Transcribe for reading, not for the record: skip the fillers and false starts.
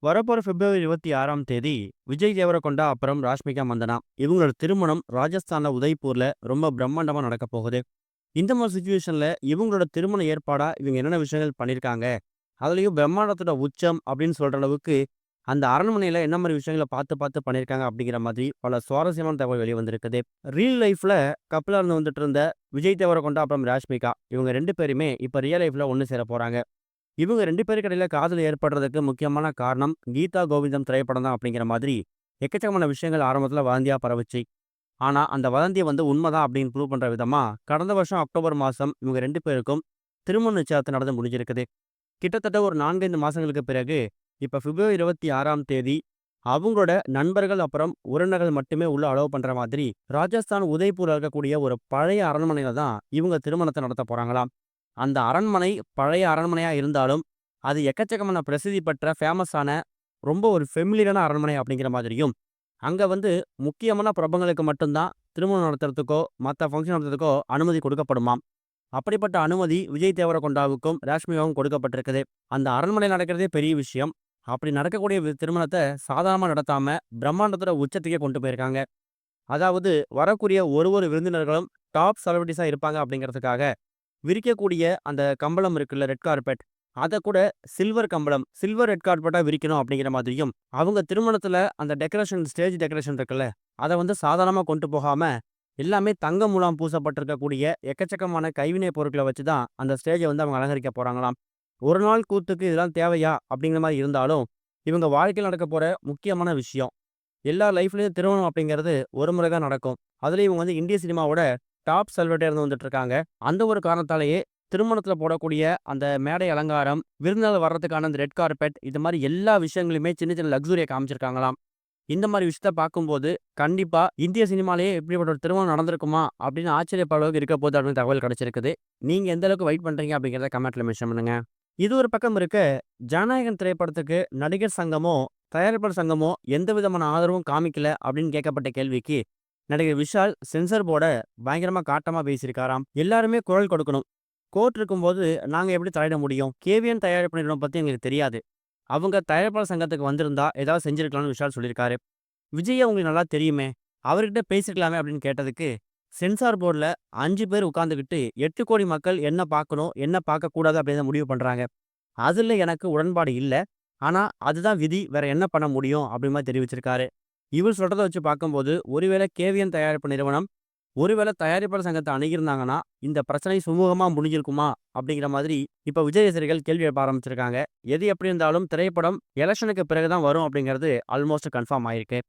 வரப்போற பிப்ரவரி 26ஆம் தேதி விஜய் தேவரகொண்டா அப்புறம் ராஷ்மிகா மந்தனா இவங்களோட திருமணம் ராஜஸ்தான்ல உதய்பூர்ல ரொம்ப பிரம்மாண்டமா நடக்க போகுது. இந்த மாதிரி சுச்சுவேஷன்ல இவங்களோட திருமண ஏற்பாடா இவங்க என்னென்ன விஷயங்கள் பண்ணியிருக்காங்க, அதுலயும் பிரம்மாண்டத்தோட உச்சம் அப்படின்னு சொல்ற அளவுக்கு அந்த அரண்மனையில என்ன மாதிரி விஷயங்களை பார்த்து பார்த்து பண்ணியிருக்காங்க அப்படிங்கிற மாதிரி பல சுவாரஸ்யமான தகவல் வெளியே வந்திருக்குது. ரியல் லைஃப்ல கப்பலா இருந்து வந்துட்டு இருந்த விஜய் தேவரகொண்டா அப்புறம் ராஷ்மிகா இவங்க ரெண்டு பேருமே இப்ப ரியல் லைஃப்ல ஒன்னு சேர போறாங்க. இவங்க 2 பேருக்கு இடையில காதல் ஏற்படுறதுக்கு முக்கியமான காரணம் கீதா கோவிந்தம் திரைப்படம் தான் அப்படிங்கிற மாதிரி எக்கச்சக்கமான விஷயங்கள் ஆரம்பத்துல வதந்தியா பரவுச்சு. ஆனா அந்த வதந்திய உண்மைதான் அப்படின்னு ப்ரூவ் பண்ற விதமா கடந்த வருஷம் அக்டோபர் மாசம் இவங்க 2 பேருக்கும் திருமண நிச்சயதார்த்தம் நடந்து முடிஞ்சிருக்குது. கிட்டத்தட்ட ஒரு 4, 5 மாசங்களுக்கு பிறகு இப்ப பிப்ரவரி 26ஆம் தேதி அவங்களோட நண்பர்கள் அப்புறம் உறவினர்கள் மட்டுமே உள்ள அலோவ் பண்ற மாதிரி ராஜஸ்தான் உதய்பூர்ல இருக்கக்கூடிய ஒரு பழைய அரண்மனையில தான் இவங்க திருமணத்தை நடத்த போறாங்களாம். அந்த அரண்மனை பழைய அரண்மனையா இருந்தாலும், அது எக்கச்சக்கமான பிரசித்தி பெற்ற ஃபேமஸான ரொம்ப ஒரு ஃபெமிலியரான அரண்மனை அப்படிங்கிற மாதிரியும், அங்க முக்கியமான பிரபலங்களுக்கு மட்டும் தான் திருமணம் நடத்துறதுக்கோ, மத்த ஃபங்ஷன் நடத்துறதுக்கோ அனுமதி கொடுக்கப்படுமாம். அப்படிப்பட்ட அனுமதி விஜய் தேவரகொண்டாவுக்கும், ராஷ்மிகாவுக்கும் கொடுக்கப்பட்டிருக்குது. அந்த அரண்மனையில நடக்கிறதே பெரிய விஷயம். அப்படி நடக்கக்கூடிய திருமணத்த சாதாரணமா நடத்தாம, பிரம்மாண்டத்தோட உச்சத்துக்கே கொண்டு போயிருக்காங்க. அதாவது வரக்கூடிய ஒரு விருந்தினர்களும் டாப் செலிபிரிட்டீஸா இருப்பாங்க அப்படிங்கிறதுக்காக விரிக்கக்கூடிய அந்த கம்பளம் இருக்குல்ல, ரெட் கார்பெட். அத கூட சில்வர் கம்பளம், சில்வர் ரெட் கார்பெட்டா விரிக்கணும் அப்படிங்கிற மாதிரியும், அவங்க திருமணத்தில அந்த டெக்கரேஷன் ஸ்டேஜ் டெக்கரேஷன் இருக்குல்ல, அத சாதாரணமா கொண்டு போகாம, எல்லாமே தங்க முலாம் பூசப்பட்டிருக்கக்கூடிய எக்கச்சக்கமான கைவினை பொருட்கள வச்சு தான் அந்த ஸ்டேஜ அவங்க அலங்கரிக்க போறாங்களாம். ஒரு நாள் கூத்துக்கு இதெல்லாம் தேவையா? அப்படிங்கிற மாரி இருந்தாலும், இவங்க வாழ்க்கையில நடக்க போற முக்கியமான விஷயம். எல்லா லைஃப்லயும் திருமணம் அப்படிங்கிறது ஒரு முறை தான் நடக்கும். அதுலயும் இவங்க இந்திய சினிமாவோட டாப் செலிபிரிட்டியா இருந்து வந்துட்டு இருக்காங்க. அந்த ஒரு காரணத்தாலேயே திருமணத்துல போடக்கூடிய அந்த மேடை அலங்காரம், விருந்தினர் வர்றதுக்கான அந்த ரெட் கார்பெட் இது மாரி எல்லா விஷயங்களுமே சின்ன சின்ன லக்ஸூரியா காமிச்சிருக்காங்களாம். இந்த மாரி விஷயத்த பார்க்கும்போது, கண்டிப்பா இந்திய சினிமாலயே இப்படிப்பட்ட ஒரு திருமணம் நடந்திருக்குமா? அப்படின்னு ஆச்சரியப்படுற அளவுக்கு இருக்க போகுது அப்படின்னு தகவல் கிடைச்சிருக்குது. நீங்க எந்த அளவுக்கு வெயிட் பண்றீங்க அப்படிங்கிறத கமெண்ட்ல மென்ஷன் பண்ணுங்க. இது ஒரு பக்கம் இருக்க, ஜனநாயகன் திரைப்படத்துக்கு நடிகர் சங்கமோ, தயாரிப்பாளர் சங்கமோ எந்த விதமான ஆதரவும் காமிக்கல அப்படின்னு கேட்கப்பட்ட கேள்விக்கு, நடிகர் விஷால் சென்சார் போர்ட பயங்கரமா காட்டமா பேசியிருக்காராம். எல்லாருமே குரல் கொடுக்கணும். கோர்ட் இருக்கும்போது நாங்க எப்படி தலையிட முடியும்? கேவிஎன் தயாரிப்பு நிறுவனம் பத்தி எங்களுக்கு தெரியாது. அவங்க தயாரிப்பாளர் சங்கத்துக்கு வந்திருந்தா ஏதாவது செஞ்சிருக்கலாம்னு விஷால் சொல்லியிருக்காரு. விஜய உங்களுக்கு நல்லா தெரியுமே. அவர்கிட்ட பேசிருக்கலாமே அப்படின்னு கேட்டதுக்கு, சென்சார் போர்டுல 5 பேர் உட்கார்ந்துகிட்டு 8,00,00,000 மக்கள் என்ன பார்க்கணும், என்ன பார்க்கக்கூடாது அப்படின்னு முடிவு பண்றாங்க. அதுல எனக்கு உடன்பாடு இல்ல. ஆனா, அதுதான் விதி. வேற என்ன பண்ண முடியும்? அப்படி மாரி தெரிவிச்சிருக்காரு. இவர் சொல்றத வச்சு பார்க்கும்போது, ஒருவேளை கேவிஎன் தயாரிப்பு நிறுவனம், ஒருவேளை தயாரிப்பாளர் சங்கத்த அணுகியிருந்தாங்கன்னா, இந்த பிரச்சனை சுமூகமா முடிஞ்சிருக்குமா? அப்படிங்கிற மாதிரி இப்ப விஜய் ரசிகர்கள் கேள்வி எழுப்ப ஆரம்பிச்சிருக்காங்க. எது எப்படி இருந்தாலும் திரைப்படம் எலக்ஷனுக்கு பிறகு தான் வரும் அப்படிங்கிறது ஆல்மோஸ்ட் கன்ஃபார்ம் ஆயிருக்கு.